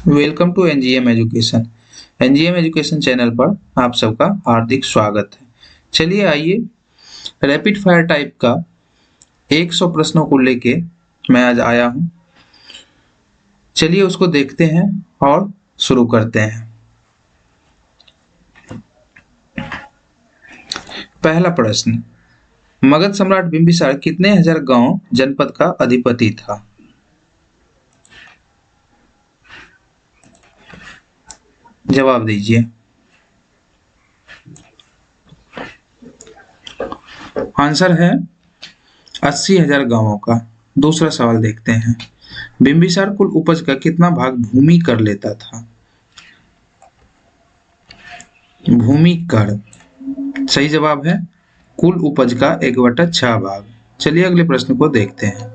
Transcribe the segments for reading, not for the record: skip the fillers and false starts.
Welcome to NGM education. NGM education channel पर आप सबका हार्दिक स्वागत है। चलिए आइए रैपिड फायर टाइप का 100 प्रश्नों को लेके मैं आज आया हूं। चलिए उसको देखते हैं और शुरू करते हैं। पहला प्रश्न, मगध सम्राट बिंबिसार कितने हजार गांव जनपद का अधिपति था? जवाब दीजिए। आंसर है 80,000 गांवों का। दूसरा सवाल देखते हैं, बिंबिसार कुल उपज का कितना भाग भूमि कर लेता था? भूमि कर सही जवाब है कुल उपज का 1/6 भाग। चलिए अगले प्रश्न को देखते हैं,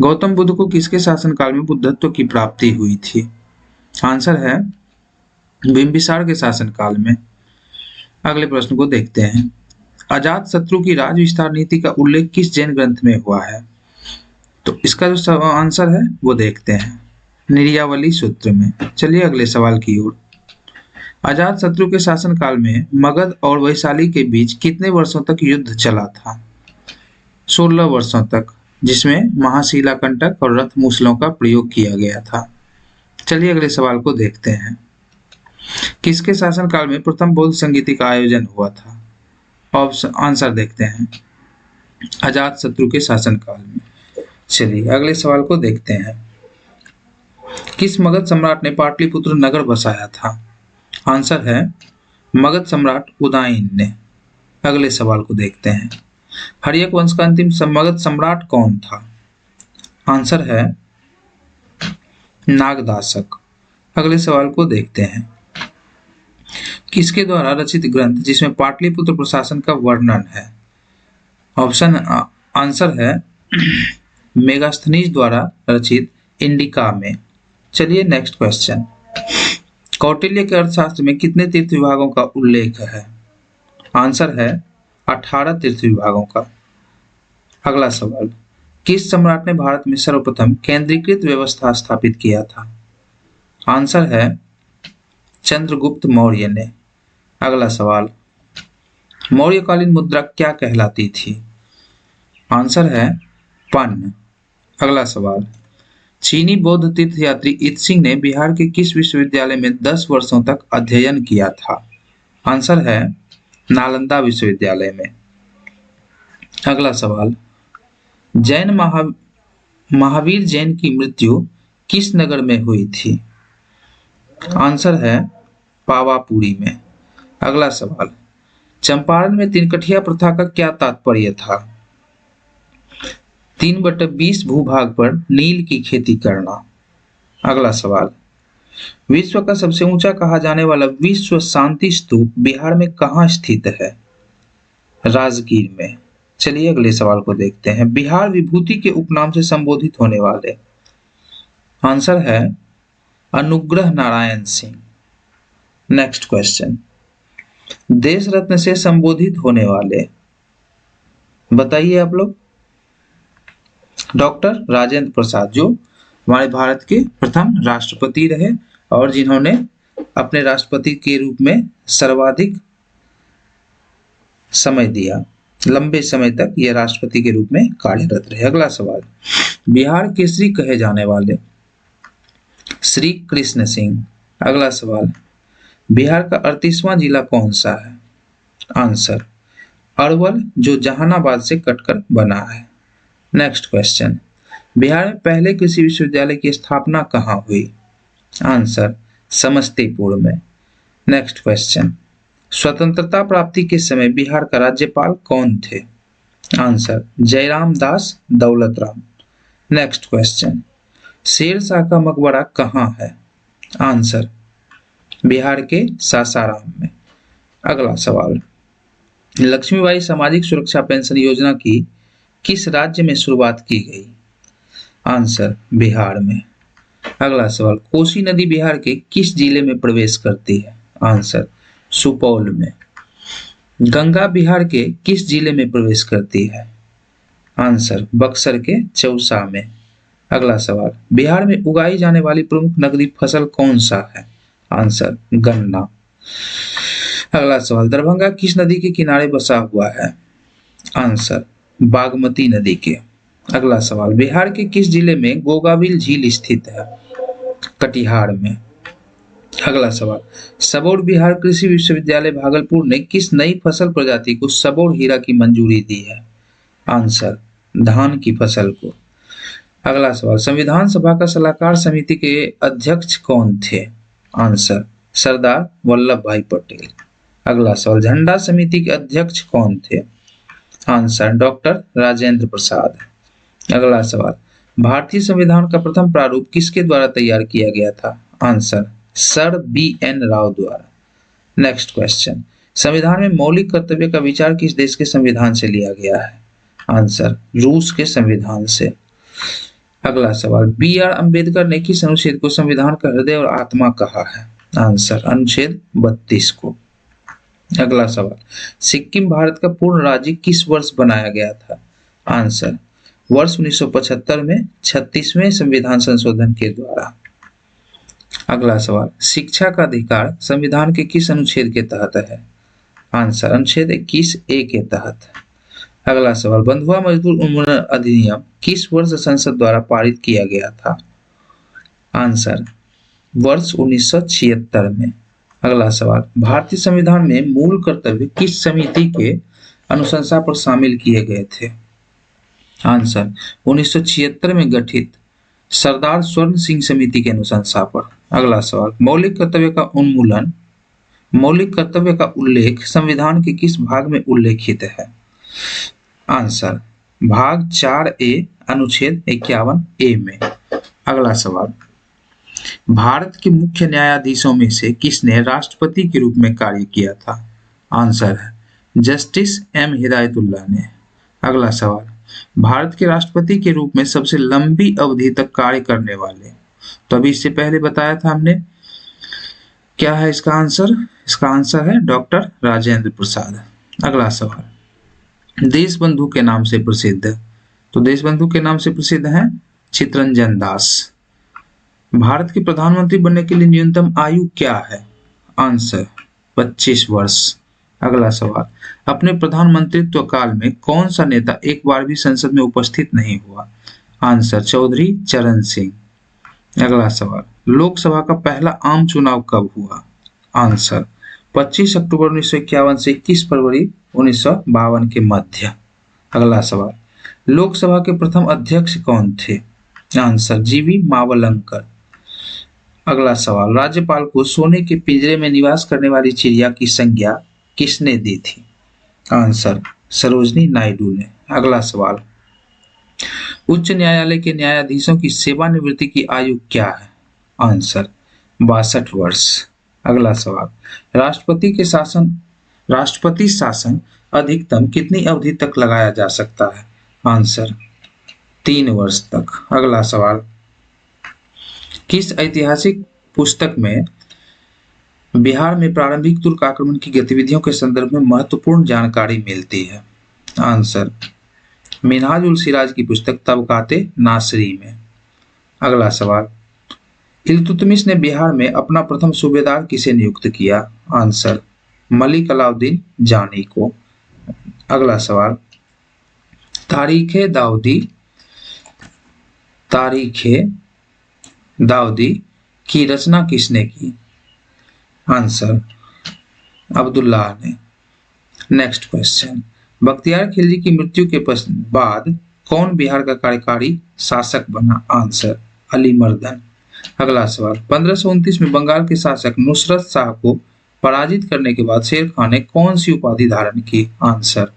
गौतम बुद्ध को किसके शासनकाल में बुद्धत्व की प्राप्ति हुई थी? आंसर है बिंबिसार के शासनकाल में। अगले प्रश्न को देखते हैं, अजात शत्रु की राज विस्तार नीति का उल्लेख किस जैन ग्रंथ में हुआ है? तो इसका जो आंसर है वो देखते हैं निर्यावली सूत्र में। चलिए अगले सवाल की ओर, अजात शत्रु के शासनकाल में मगध और वैशाली के बीच कितने वर्षों तक युद्ध चला था? 16 वर्षों तक, जिसमें महाशिला कंटक और रथ मूसलों का प्रयोग किया गया था। चलिए अगले सवाल को देखते हैं, किसके शासनकाल में प्रथम बौद्ध संगीति का आयोजन हुआ था? ऑप्शन आंसर देखते हैं अजात शत्रु के शासनकाल में। चलिए अगले सवाल को देखते हैं, किस मगध सम्राट ने पाटलिपुत्र नगर बसाया था? आंसर है मगध सम्राट उदयन ने। अगले सवाल को देखते हैं, हर्यक वंश का अंतिम मगध सम्राट कौन था? आंसर है नागदासक। अगले सवाल को देखते हैं, किसके द्वारा रचित ग्रंथ जिसमें पाटलिपुत्र प्रशासन का वर्णन है? ऑप्शन आंसर है मेगास्थनीज द्वारा रचित इंडिका में। चलिए नेक्स्ट क्वेश्चन, कौटिल्य के अर्थशास्त्र में कितने तीर्थ विभागों का उल्लेख है? आंसर है 18 तीर्थ विभागों का। अगला सवाल, किस सम्राट ने भारत में सर्वप्रथम केंद्रीकृत व्यवस्था स्थापित किया था? आंसर है चंद्रगुप्त मौर्य ने। अगला सवाल, मौर्यकालीन मुद्रा क्या कहलाती थी? आंसर है पन्न। अगला सवाल, चीनी बौद्ध तीर्थयात्री इत्सिंग ने बिहार के किस विश्वविद्यालय में 10 वर्षों तक अध्ययन किया था? आंसर है नालंदा विश्वविद्यालय में। अगला सवाल, जैन महावीर जैन की मृत्यु किस नगर में हुई थी? आंसर है पावापुरी में। अगला सवाल, चंपारण में तिनकठिया प्रथा का क्या तात्पर्य था? 3/20 भूभाग पर नील की खेती करना। अगला सवाल, विश्व का सबसे ऊंचा कहा जाने वाला विश्व शांति स्तूप बिहार में कहाँ स्थित है? राजगीर में। चलिए अगले सवाल को देखते हैं, बिहार विभूति के उपनाम से संबोधित होने वाले? आंसर है अनुग्रह नारायण सिंह। नेक्स्ट क्वेश्चन, देश रत्न से संबोधित होने वाले? बताइए आप लोग। डॉक्टर राजेंद्र प्रसाद, जो हमारे भारत के प्रथम राष्ट्रपति रहे और जिन्होंने अपने राष्ट्रपति के रूप में सर्वाधिक समय दिया, लंबे समय तक यह राष्ट्रपति के रूप में कार्यरत रहे। अगला सवाल, बिहार केसरी कहे जाने वाले? श्री कृष्ण सिंह। अगला सवाल, बिहार का 38वां जिला कौन सा है? आंसर अरवल, जो जहानाबाद से कटकर बना है। नेक्स्ट क्वेश्चन, बिहार में पहले कृषि विश्वविद्यालय की स्थापना कहाँ हुई? आंसर समस्तीपुर में। नेक्स्ट क्वेश्चन, स्वतंत्रता प्राप्ति के समय बिहार का राज्यपाल कौन थे? आंसर जयराम दास दौलतराम। नेक्स्ट क्वेश्चन, शेरशाह का मकबरा कहाँ है? आंसर बिहार के सासाराम में। अगला सवाल, लक्ष्मीबाई सामाजिक सुरक्षा पेंशन योजना की किस राज्य में शुरुआत की गई? आंसर बिहार में। अगला सवाल, कोसी नदी बिहार के किस जिले में प्रवेश करती है? आंसर सुपौल में। गंगा बिहार के किस जिले में प्रवेश करती है? आंसर बक्सर के चौसा में। अगला सवाल, बिहार में उगाई जाने वाली प्रमुख नकदी फसल कौन सा है? आंसर, गन्ना। अगला सवाल, दरभंगा किस नदी के किनारे बसा हुआ है? आंसर, बागमती नदी के। अगला सवाल, बिहार के किस जिले में गोगाबिल झील स्थित है? कटिहार में। अगला सवाल, सबौर बिहार कृषि विश्वविद्यालय भागलपुर ने किस नई फसल प्रजाति को सबौर हीरा की मंजूरी दी है? आंसर, धान की फसल को। अगला सवाल, संविधान सभा का सलाहकार समिति के अध्यक्ष कौन थे? आंसर, सरदार वल्लभ भाई पटेल। अगला सवाल, झंडा समिति के अध्यक्ष कौन थे? Answer, doctor Rajendra Prasad. अगला सवाल, भारतीय संविधान का प्रथम प्रारूप किसके द्वारा तैयार किया गया था? Answer, sir B.N. राव द्वारा। नेक्स्ट क्वेश्चन, संविधान में मौलिक कर्तव्य का विचार किस देश के संविधान से लिया गया है? आंसर, रूस के संविधान से। अगला सवाल, B.R. अम्बेडकर ने किस अनुच्छेद को संविधान का हृदय और आत्मा कहा है? आंसर, अनुच्छेद 32 को। अगला सवाल, सिक्किम भारत का पूर्ण राज्य किस वर्ष बनाया गया था? आंसर, वर्ष 1975 में 36वें संविधान संशोधन के द्वारा। अगला सवाल, शिक्षा का अधिकार संविधान के किस अनुच्छेद के तहत है? आंसर, अनुच्छेद 21A के तहत। अगला सवाल, बंधुआ मजदूर उन्मूलन अधिनियम किस वर्ष संसद द्वारा पारित किया गया था? आंसर, वर्ष 1976 में। अगला सवाल, भारतीय संविधान में मूल कर्तव्य किस समिति के अनुशंसा पर शामिल किए गए थे? आंसर, 1976 में गठित सरदार स्वर्ण सिंह समिति के अनुशंसा पर। अगला सवाल, मौलिक कर्तव्य का उल्लेख संविधान के किस भाग में उल्लेखित है? आंसर, भाग 4A अनुच्छेद 51A में। अगला सवाल, भारत के मुख्य न्यायाधीशों में से किसने राष्ट्रपति के रूप में कार्य किया था? आंसर है, जस्टिस M. हिदायतुल्लाह ने। अगला सवाल, भारत के राष्ट्रपति के रूप में सबसे लंबी अवधि तक कार्य करने वाले, तो अभी इससे पहले बताया था हमने, क्या है इसका आंसर? इसका आंसर है डॉक्टर राजेंद्र प्रसाद। अगला सवाल, देश बंधु के नाम से प्रसिद्ध, तो देश बंधु के नाम से प्रसिद्ध हैं चित्तरंजन दास। भारत के प्रधानमंत्री बनने के लिए न्यूनतम आयु क्या है? आंसर, 25 वर्ष। अगला सवाल, अपने प्रधानमंत्रित्व काल में कौन सा नेता एक बार भी संसद में उपस्थित नहीं हुआ? आंसर, चौधरी चरण सिंह। अगला सवाल, लोकसभा का पहला आम चुनाव कब हुआ? आंसर, 25 अक्टूबर 1951 से 21 फरवरी 1952 के मध्य। अगला सवाल, लोकसभा के प्रथम अध्यक्ष कौन थे? Answer, GV Mavalankar. अगला सवाल, राज्यपाल को सोने के पिंजरे में निवास करने वाली चिड़िया की संज्ञा किसने दी थी? आंसर, सरोजनी नायडू ने। अगला सवाल, उच्च न्यायालय के न्यायाधीशों की सेवानिवृत्ति की आयु क्या है? आंसर, 62 वर्ष। अगला सवाल, राष्ट्रपति शासन अधिकतम कितनी अवधि तक लगाया जा सकता है? आंसर, 3 वर्ष तक। अगला सवाल, किस ऐतिहासिक पुस्तक में बिहार में प्रारंभिक तुर्क आक्रमण की गतिविधियों के संदर्भ में महत्वपूर्ण जानकारी मिलती है? आंसर, मिनहाज उल सिराज की पुस्तक तबकाते नासरी में। अगला सवाल, इल्तुतमिश ने बिहार में अपना प्रथम सूबेदार किसे नियुक्त किया? आंसर, मलिक अलाउद्दीन जानी को। अगला सवाल, तारीखे दाऊदी की रचना किसने की? आंसर, अब्दुल्लाह ने। नेक्स्ट क्वेश्चन, बख्तियार खिलजी की मृत्यु के बाद कौन बिहार का कार्यकारी शासक बना? आंसर, अली मर्दन। अगला सवाल, 1529 में बंगाल के शासक नुसरत शाह को पराजित करने के बाद शेर खान ने कौन सी उपाधि धारण की? आंसर,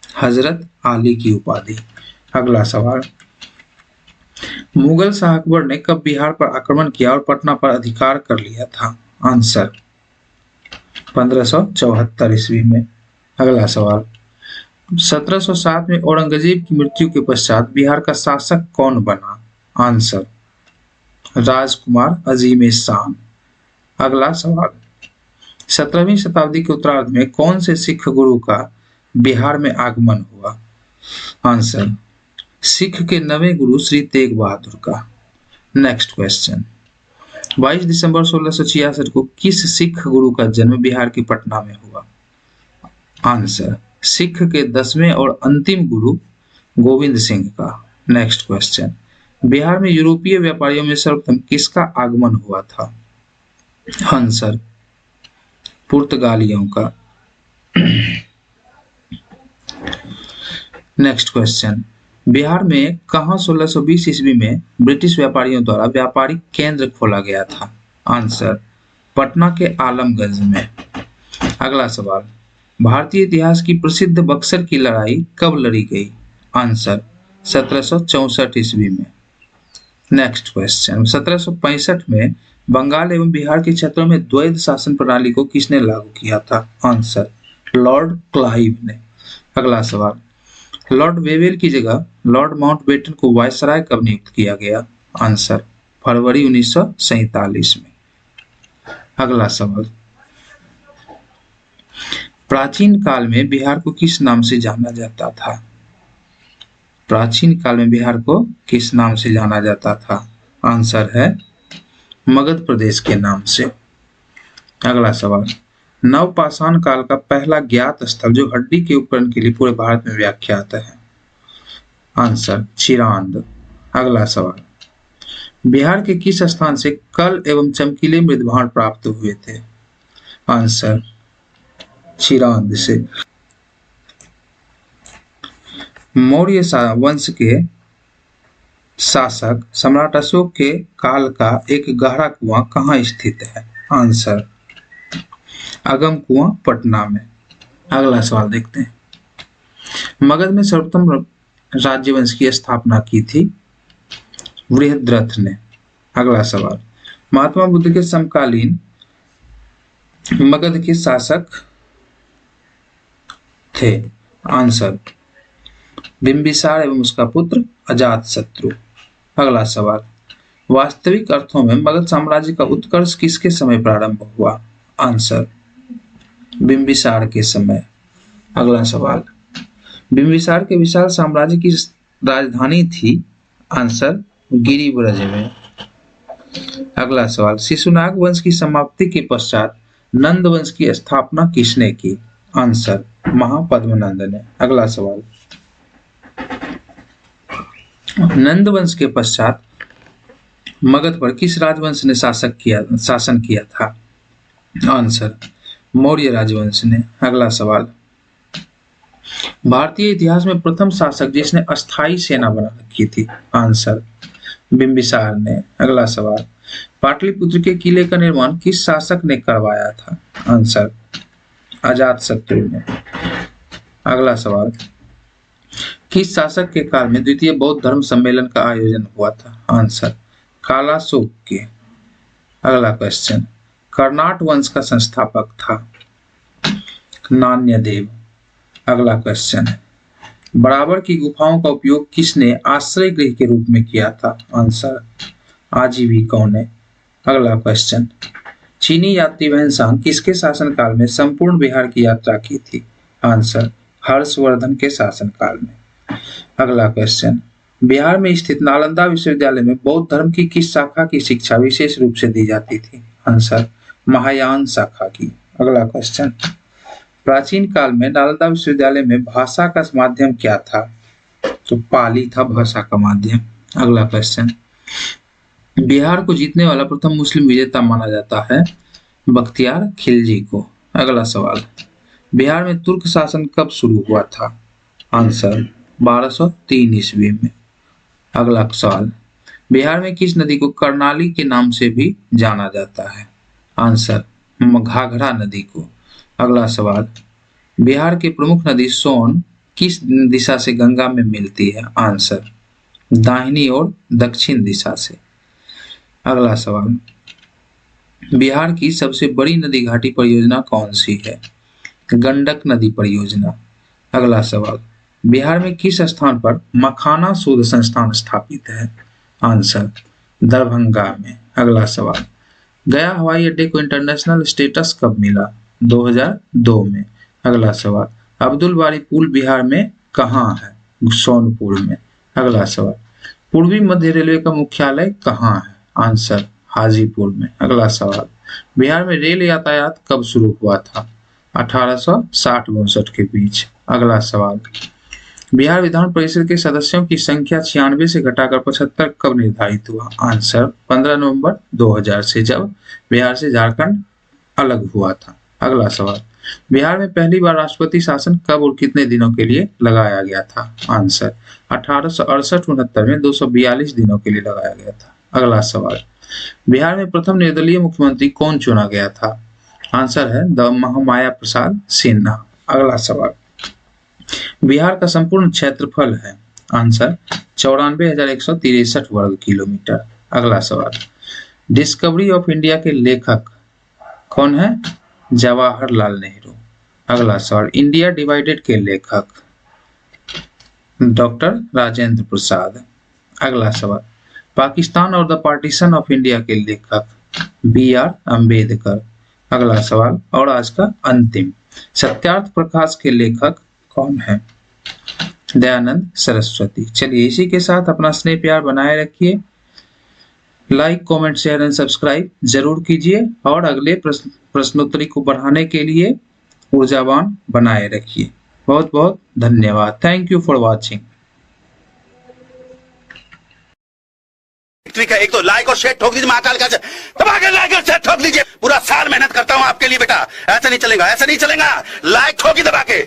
हजरत आली की उपाधि। अगला सवाल, मुगल शाह अकबर ने कब बिहार पर आक्रमण किया और पटना पर अधिकार कर लिया था? आंसर, 1574 ईस्वी में। अगला सवाल, 1707 में औरंगजेब की मृत्यु के पश्चात बिहार का शासक कौन बना? आंसर, राजकुमार अजीम शान। अगला सवाल, 17वीं शताब्दी के उत्तरार्ध में कौन से सिख गुरु का बिहार में आगमन हुआ? आंसर, सिख के नवें गुरु श्री तेग बहादुर का। नेक्स्ट क्वेश्चन, 22 दिसंबर 1666 को किस सिख गुरु का जन्म बिहार के पटना में हुआ? आंसर, सिख के 10वें और अंतिम गुरु गोविंद सिंह का। नेक्स्ट क्वेश्चन, बिहार में यूरोपीय व्यापारियों में सर्वप्रथम किसका आगमन हुआ था? आंसर, पुर्तगालियों का। नेक्स्ट क्वेश्चन, बिहार में कहां 1620 ईस्वी में ब्रिटिश व्यापारियों द्वारा व्यापारिक केंद्र खोला गया था? आंसर, पटना के आलमगंज में। अगला सवाल, भारतीय इतिहास की प्रसिद्ध बक्सर की लड़ाई कब लड़ी गई? आंसर, 1764 ईस्वी में। नेक्स्ट क्वेश्चन, 1765 में बंगाल एवं बिहार के क्षेत्रों में द्वैध शासन प्रणाली को किसने लागू किया था? आंसर, लॉर्ड क्लाइव ने। अगला सवाल, लॉर्ड वेवेल की जगह लॉर्ड माउंटबेटन को वायसराय कब नियुक्त किया गया? आंसर, फरवरी 1947 में। अगला सवाल, प्राचीन काल में बिहार को किस नाम से जाना जाता था? प्राचीन काल में बिहार को किस नाम से जाना जाता था? आंसर है मगध प्रदेश के नाम से। अगला सवाल, नवपाषाण काल का पहला ज्ञात स्थल जो हड्डी के उपकरण के लिए पूरे भारत में व्याख्यात है? आंसर, चिरांद। अगला सवाल, बिहार के किस स्थान से कल एवं चमकीले मृदभांड प्राप्त हुए थे? आंसर, चिरांद से। मौर्य वंश के शासक सम्राट अशोक के काल का एक गहरा कुआं कहाँ स्थित है? आंसर, अगम कुआं, पटना में। अगला सवाल देखते हैं, मगध में सर्वप्रथम राज्यवंश की स्थापना की थी बृहद्रथ ने। अगला सवाल, महात्मा बुद्ध के समकालीन मगध के शासक थे? आंसर, बिंबिसार एवं उसका पुत्र अजातशत्रु। अगला सवाल, वास्तविक अर्थों में मगध साम्राज्य का उत्कर्ष किसके समय प्रारंभ हुआ? आंसर, बिंबिसार के समय। अगला सवाल, बिंबिसार के विशाल साम्राज्य की राजधानी थी? आंसर, गिरिब्रज में। अगला सवाल, शिशुनाग वंश की समाप्ति के पश्चात नंद वंश की स्थापना किसने की? आंसर, महापद्मनंद ने। अगला सवाल, नंद वंश के पश्चात मगध पर किस राजवंश ने शासन किया था? आंसर, मौर्य राजवंश ने। अगला सवाल, भारतीय इतिहास में प्रथम शासक जिसने अस्थायी सेना बना रखी थी? आंसर, बिंबिसार ने। अगला सवाल, पाटलिपुत्र के किले का निर्माण किस शासक ने करवाया था? आंसर, अजातशत्रु ने। अगला सवाल, किस शासक के काल में द्वितीय बौद्ध धर्म सम्मेलन का आयोजन हुआ था? आंसर, कालाशोक के। अगला क्वेश्चन, कर्नाट वंश का संस्थापक था? नान्यदेव। अगला क्वेश्चन है, बराबर की गुफाओं का उपयोग किसने आश्रय गृह के रूप में किया था? आंसर, आजीविकों ने। अगला क्वेश्चन, चीनी यात्री वैनसांग किसके शासनकाल में संपूर्ण बिहार की यात्रा की थी? आंसर, हर्षवर्धन के शासनकाल में। अगला क्वेश्चन, बिहार में स्थित नालंदा विश्वविद्यालय में बौद्ध धर्म की किस शाखा की शिक्षा विशेष रूप से दी जाती थी? आंसर, महायान शाखा की। अगला क्वेश्चन, प्राचीन काल में नालंदा विश्वविद्यालय में भाषा का माध्यम क्या था? तो पाली था भाषा का माध्यम। अगला क्वेश्चन, बिहार को जीतने वाला प्रथम मुस्लिम विजेता माना जाता है? बख्तियार खिलजी को। अगला सवाल, बिहार में तुर्क शासन कब शुरू हुआ था? आंसर, 1203 ईस्वी में। अगला सवाल, बिहार में किस नदी को कर्णाली के नाम से भी जाना जाता है? आंसर, घाघरा नदी को। अगला सवाल, बिहार की प्रमुख नदी सोन किस दिशा से गंगा में मिलती है? आंसर, दाहिनी और दक्षिण दिशा से। अगला सवाल, बिहार की सबसे बड़ी नदी घाटी परियोजना कौन सी है? गंडक नदी परियोजना। अगला सवाल, बिहार में किस स्थान पर मखाना शोध संस्थान स्थापित है? आंसर, दरभंगा में। अगला सवाल, गया हवाई अड्डे को इंटरनेशनल स्टेटस कब मिला? 2002 में। अगला सवाल, अब्दुल बारी पुल बिहार में कहाँ है? सोनपुर में। अगला सवाल, पूर्वी मध्य रेलवे का मुख्यालय कहाँ है? आंसर, हाजीपुर में। अगला सवाल, बिहार में रेल यातायात कब शुरू हुआ था? 1860-62 के बीच। अगला सवाल, बिहार विधान परिषद के सदस्यों की संख्या 96 से घटाकर 75 कब निर्धारित हुआ? आंसर, 15 नवंबर 2000 से, जब बिहार से झारखंड अलग हुआ था। अगला सवाल, बिहार में पहली बार राष्ट्रपति शासन कब और कितने दिनों के लिए लगाया गया था? आंसर, 1868-69 में 242 दिनों के लिए लगाया गया था। अगला सवाल, बिहार में प्रथम निर्दलीय मुख्यमंत्री कौन चुना गया था? आंसर है द महामाया प्रसाद सिन्हा। अगला सवाल, बिहार का संपूर्ण क्षेत्रफल है? आंसर, 94,163 वर्ग किलोमीटर। अगला सवाल, डिस्कवरी ऑफ इंडिया के लेखक कौन है? जवाहरलाल नेहरू। अगला सवाल, इंडिया डिवाइडेड के लेखक? डॉक्टर राजेंद्र प्रसाद। अगला सवाल, पाकिस्तान और द पार्टीशन ऑफ इंडिया के लेखक? B.R. अम्बेडकर। अगला सवाल और आज का अंतिम, सत्यार्थ प्रकाश के लेखक कौन है? दयानंद सरस्वती। चलिए, इसी के साथ अपना स्नेह प्यार बनाए रखिए। Like, comment, share and subscribe जरूर कीजिए और अगले प्रश्नोत्तरी को बढ़ाने के लिए ऊर्जावान बनाए रखिए। बहुत बहुत धन्यवाद। Thank you for watching. का एक तो लाइक और शेयर ठोक दीजिए, महाकाल का दबा के लाइक और शेयर ठोक दीजिए। पूरा साल मेहनत करता हूं आपके लिए बेटा, ऐसा नहीं चलेगा, ऐसा नहीं चलेगा। लाइक ठोकी दबा के।